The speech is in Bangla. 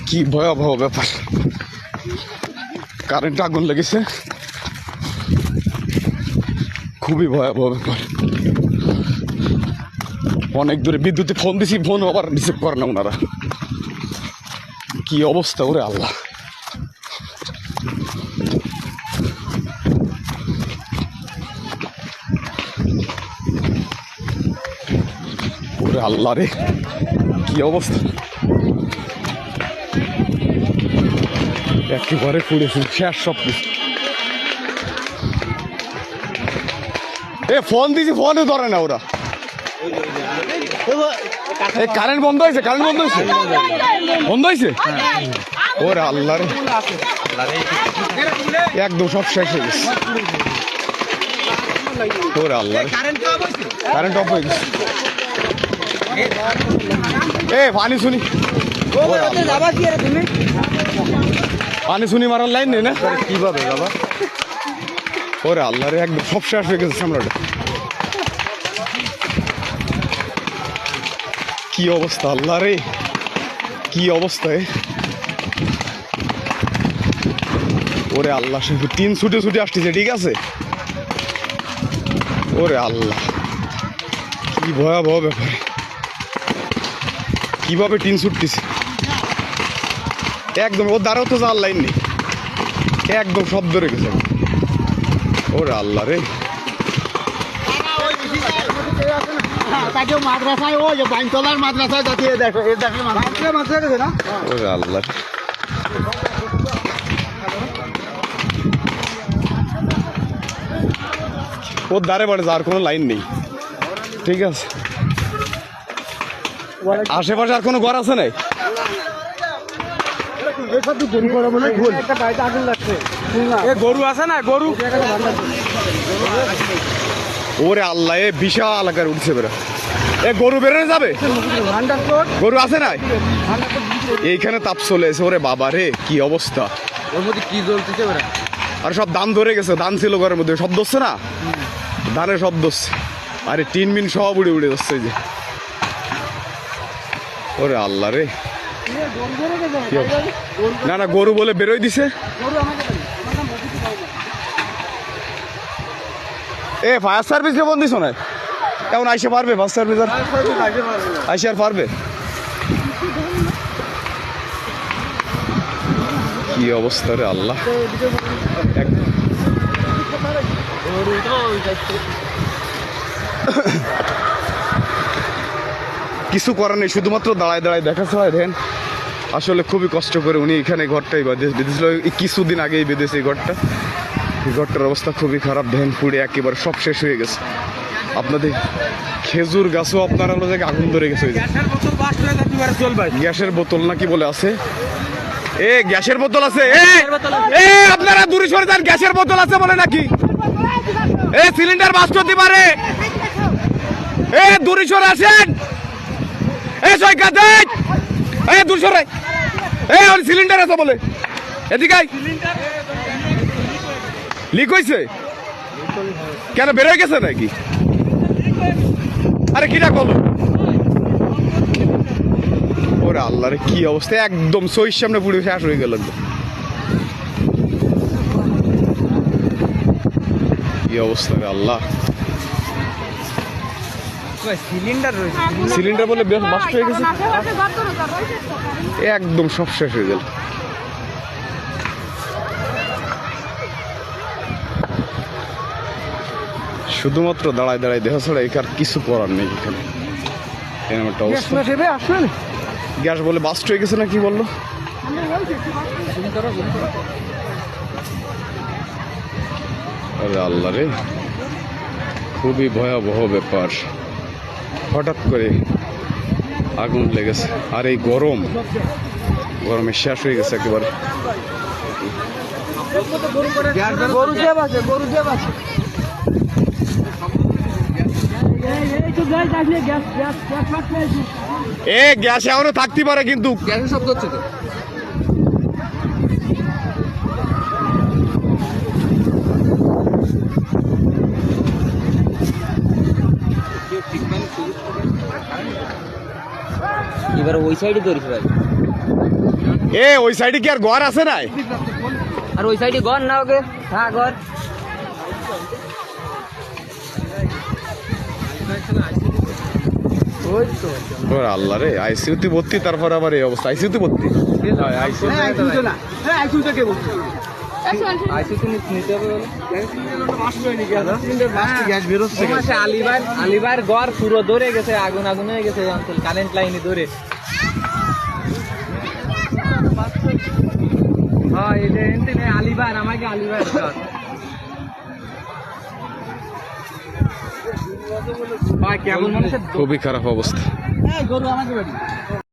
কি ভয়াবহ ব্যাপার, কারেন্ট আগুন লেগেছে, খুবই ভয়াবহ ব্যাপার। অনেক দূরে বিদ্যুতে ফোন দিছি, ফোন আবার রিসিভ করে না ওনারা। কি অবস্থা, ওরে আল্লাহ। ওরে আল্লাহ রে, কি অবস্থা, একেবারে পুড়েছে, শেষ সব কিছু। ফোন দিছি, ফোনে ধরে না ওরা। কারেন্ট বন্ধ হয়েছে, কারেন্ট বন্ধ হয়েছে, বন্ধ হয়েছে। ওরে আল্লাহ রে, একদম সব শেষ হয়ে গেছে। ওরে আল্লাহ, কারেন্ট অফ হয়ে গেছে। পানি শুনি, পানি শুনি মারার লাইন নেই না, কিভাবে বাবা। ওরে আল্লাহ রে, একদম সব শেষ হয়ে গেছে সামলাটা। কি অবস্থা আল্লাহ রে, কি অবস্থা। ওরে আল্লাহ, সে টিন ছুটে ছুটে আসতেছে, ঠিক আছে। ওরে আল্লাহ, কি ভয়াবহ ব্যাপার, কিভাবে টিন ছুটতেছে। একদম ওর দ্বারাও তো যাওয়ার লাইন নেই, একদম সব ধরে গেছে। ওরে আল্লাহ রে, মাদ্রাসায় ওই বাইনতলার মাদ্রাসায় যাচ্ছে, দেখো না। ওরে আল্লাহ, ওর দ্বারে বাড়ে যাওয়ার কোনো লাইন নেই, ঠিক আছে। আশেপাশে আর কোনো ঘর আছে নাই। গরু আছে না, গরু। ওরে আল্লাহ, বিশাল আকার উঠছে বেরো। গরু বেরোনো যাবে, গরু আছে না এইখানে, তাপ চলে এসে। ওরে বাবা রে, কি অবস্থা। ওর মধ্যে কি জ্বলতেছে ওরা, আর সব ধান ধরে গেছে, ধান ছিল ঘরের মধ্যে, শব্দ হচ্ছে না, ধানের শব্দ হচ্ছে। আরে টিন মিন সব উড়ে উড়ে যাচ্ছে যে। ওরে আল্লাহ রে, না না, গরু বলে বেরোয় দিছে। ফায়ার সার্ভিস কে বন্দিস না এখন আইসে পারবে, ফায়ার সার্ভিস আর আইসে আর পারবে। কি অবস্থা রে আল্লাহ, কিছু করার নেই, শুধুমাত্র দাঁড়ায় দাঁড়ায় দেখাতে হয়। দেখেন আসলে খুবই কষ্ট করে উনি এখানে ঘরটাই বেঁধেছিল, কিছুদিন আগেই বেঁধেছে এই ঘরটা। এই ঘরটার অবস্থা খুবই খারাপ, দেখেন পুড়ে একেবারে সব শেষ হয়ে গেছে। আপনাদের খেজুর গাছও আপনার হলো জায়গায় আগুন ধরে গেছে। গ্যাসের বোতল নাকি বলে আছে, গ্যাসের বোতল আছে, আপনারা দূরে সরে যান, গ্যাসের বোতল আছে বলে নাকি, সিলিন্ডার বাস্ট হতে পারে, দূরে সরে আসেন, দূরে সরে, সিলিন্ডার আছে বলে, এদিকে লিক হয়েছে কেন, বেরোয় গেছে নাকি? আরে কিনা বলো, ওরে আল্লাহ রে, কি অবস্থা, একদম সইর সামনে পুড়ে শেষ হয়ে গেল। কি অবস্থা রে আল্লাহ, সিলিন্ডার বলে বাস্ট হয়ে গেছে, একদম সব শেষ হয়ে গেল। শুধুমাত্র দাঁড়ায় দাঁড়ায় দেখা ছাড়া এখানে কিছু করার নেই। এখানে এরকম একটা অবস্থা, গ্যাস বলে বাস্ট হয়ে গেছে না কি বললো। আল্লাহ রে, খুবই ভয়াবহ ব্যাপার, হঠাৎ করে আগুন লেগেছে। আর এই গরমে শেষ হয়ে গেছে একেবারে। গ্যাস এখনো থাকতে পারে, কিন্তু গ্যাসের শব্দ হচ্ছে তো। এবার ওই সাইডে ধরিস ভাই। এ ওই সাইডে কি আর ঘর আছে নাই? আর ওই সাইডে ঘর না ওকে, হ্যাঁ ঘর। ওই তো ওরে আল্লাহ রে, আইসিইউতে ভর্তি, তারপর আবার এই অবস্থা, আইসিইউতে ভর্তি। আইসিইউতে নিতে হবে বলে। আলিবার ঘর পুরো ধরে গেছে, আগুন আগুন হয়ে গেছে এই অঞ্চল, কারেন্ট লাইনে ধরে। হ্যাঁ এটা এনতে আলিবার, আমাকে আলিবার ঘর। কেমন মানুষের খুবই খারাপ অবস্থা। গরু আমাকে বাড়ি